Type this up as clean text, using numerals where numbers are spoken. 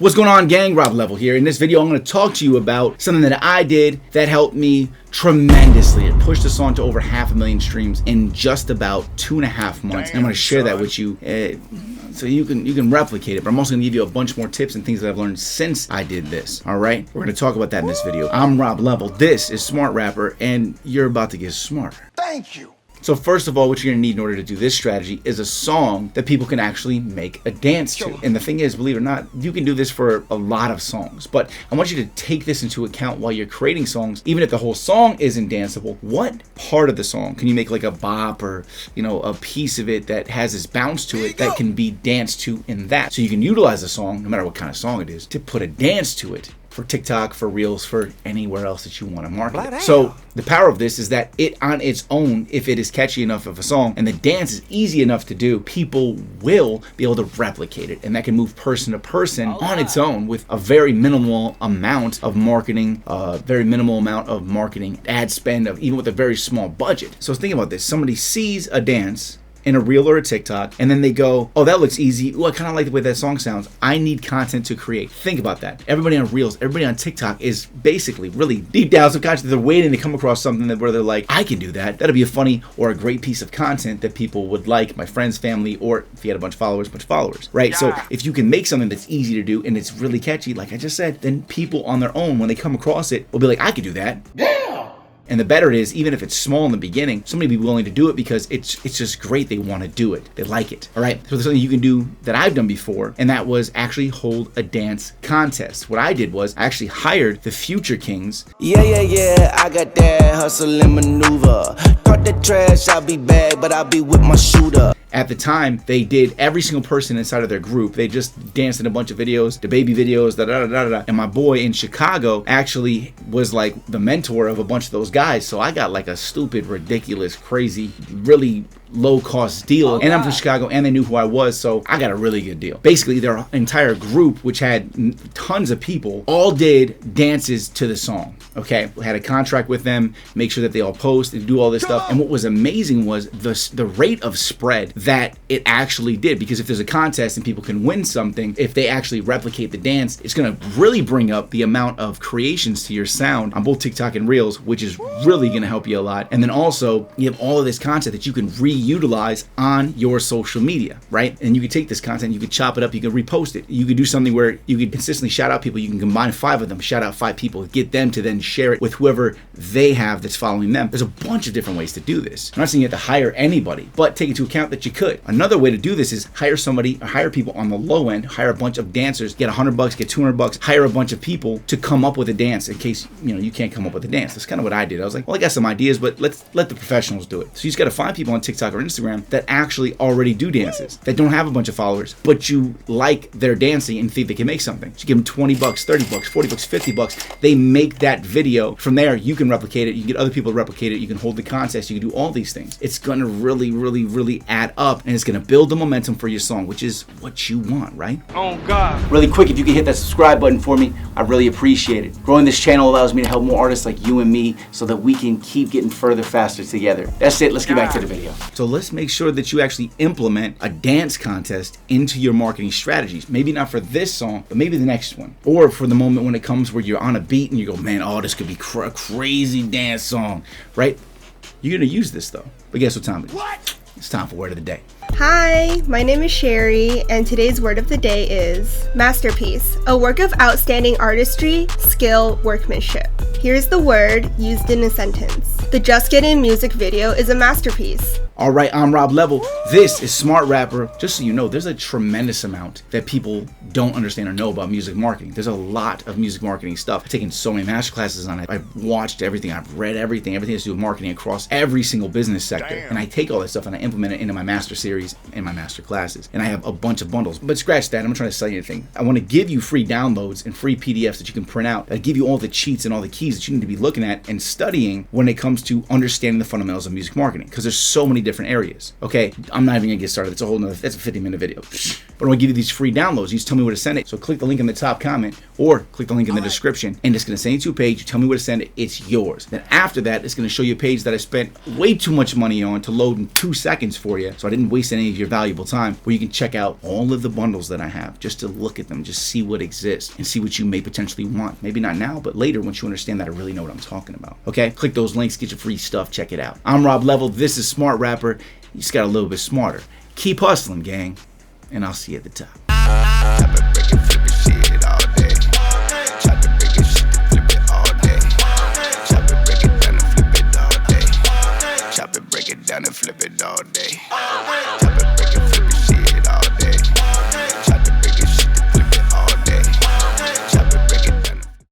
What's going on, gang? Rob Level here. In this video, I'm going to talk to you about something that I did that helped me tremendously. It pushed the song to over 500,000 streams in just about 2.5 months. And I'm going to share that with you so you can replicate it. But I'm also going to give you a bunch more tips and things that I've learned since I did this. All right? We're going to talk about that in this video. I'm Rob Level. This is Smart Rapper, and you're about to get smarter. Thank you. So first of all, what you're gonna need in order to do this strategy is a song that people can actually make a dance to. And the thing is, believe it or not, you can do this for a lot of songs, but I want you to take this into account while you're creating songs. Even if the whole song isn't danceable, what part of the song can you make like a bop or, you know, a piece of it that has this bounce to it that can be danced to in that? So you can utilize the song, no matter what kind of song it is, to put a dance to it. For TikTok, for Reels, for anywhere else that you want to market it. So the power of this is that it on its own, if it is catchy enough of a song and the dance is easy enough to do, people will be able to replicate it, and that can move person to person on its own with a very minimal amount of marketing, ad spend, of even with a very small budget. So think about this: somebody sees a dance in a reel or a TikTok, and then they go, oh, that looks easy. Oh, I kind of like the way that song sounds. I need content to create. Think about that. Everybody on Reels, everybody on TikTok is basically really deep down subconsciously, they're waiting to come across something that where they're like, I can do that. That'll be a funny or a great piece of content that people would like, my friends, family, or if you had a bunch of followers, right? Yeah. So if you can make something that's easy to do and it's really catchy, like I just said, then people on their own, when they come across it, will be like, I could do that. Yeah. And the better it is, even if it's small in the beginning, somebody will be willing to do it because it's just great. They want to do it. They like it. All right. So there's something you can do that I've done before, and that was actually hold a dance contest. What I did was I actually hired the Future Kings. Yeah. I got that hustle and maneuver. Talk the trash, I'll be back, but I'll be with my shooter. At the time, they did every single person inside of their group. They just danced in a bunch of videos, the baby videos, da. And my boy in Chicago actually was like the mentor of a bunch of those guys. So I got like a stupid, ridiculous, crazy, really low-cost deal. And I'm from Chicago, and they knew who I was, so I got a really good deal. Basically, their entire group, which had tons of people, all did dances to the song. Okay, had a contract with them, make sure that they all post and do all this stuff. And what was amazing was the rate of spread that it actually did, because if there's a contest and people can win something, if they actually replicate the dance, it's gonna really bring up the amount of creations to your sound on both TikTok and Reels, which is really gonna help you a lot. And then also, you have all of this content that you can reutilize on your social media, right? And you can take this content, you can chop it up, you can repost it. You could do something where you can consistently shout out people. You can combine 5 of them, shout out 5 people, get them to then share it with whoever they have that's following them. There's a bunch of different ways to do this. I'm not saying you have to hire anybody, but take into account that you could. Another way to do this is hire somebody, or hire people on the low end, hire a bunch of dancers, get $100, get $200, hire a bunch of people to come up with a dance in case, you know, you can't come up with a dance. That's kind of what I did. I was like, well, I got some ideas, but let's let the professionals do it. So you just got to find people on TikTok or Instagram that actually already do dances, that don't have a bunch of followers, but you like their dancing and think they can make something. So you give them $20, $30, $40, $50. They make that video. From there, you can replicate it. You can get other people to replicate it. You can hold the contest. You can do all these things. It's going to really add up, and it's going to build the momentum for your song, which is what you want, right? Oh, God. Really quick, if you can hit that subscribe button for me, I really appreciate it. Growing this channel allows me to help more artists like you and me so that we can keep getting further, faster together. That's it. Let's get back to the video. So let's make sure that you actually implement a dance contest into your marketing strategies. Maybe not for this song, but maybe the next one. Or for the moment when it comes where you're on a beat and you go, man, oh, this could be a crazy dance song, right? You're going to use this though. But guess what time it is? What? It's time for Word of the Day. Hi, my name is Sherry, and today's word of the day is masterpiece, a work of outstanding artistry, skill, workmanship. Here's the word used in a sentence. The Just Get In music video is a masterpiece. All right, I'm Rob Level. This is Smart Rapper. Just so you know, there's a tremendous amount that people don't understand or know about music marketing. There's a lot of music marketing stuff. I've taken so many masterclasses on it. I've watched everything. I've read everything has to do with marketing across every single business sector. And I take all that stuff and I implement it into my master series and my master classes. And I have a bunch of bundles. But scratch that. I'm not trying to sell you anything. I want to give you free downloads and free PDFs that you can print out. I give you all the cheats and all the keys that you need to be looking at and studying when it comes to understanding the fundamentals of music marketing. Because there's so many different areas. Okay, I'm not even gonna get started. That's a 50-minute video. but I'm gonna give you these free downloads. You just tell me where to send it. So click the link in the top comment or click the link in the description, and it's gonna send you to a page. You tell me where to send it, it's yours. Then after that, it's gonna show you a page that I spent way too much money on to load in 2 seconds for you, so I didn't waste any of your valuable time, where you can check out all of the bundles that I have, just to look at them, just see what exists and see what you may potentially want. Maybe not now, but later once you understand that I really know what I'm talking about. Okay, click those links, get your free stuff, check it out. I'm Rob Level, this is Smart Rapper. You just got a little bit smarter. Keep hustling, gang, and I'll see you at the top. Chop it, break it down and flip it all day.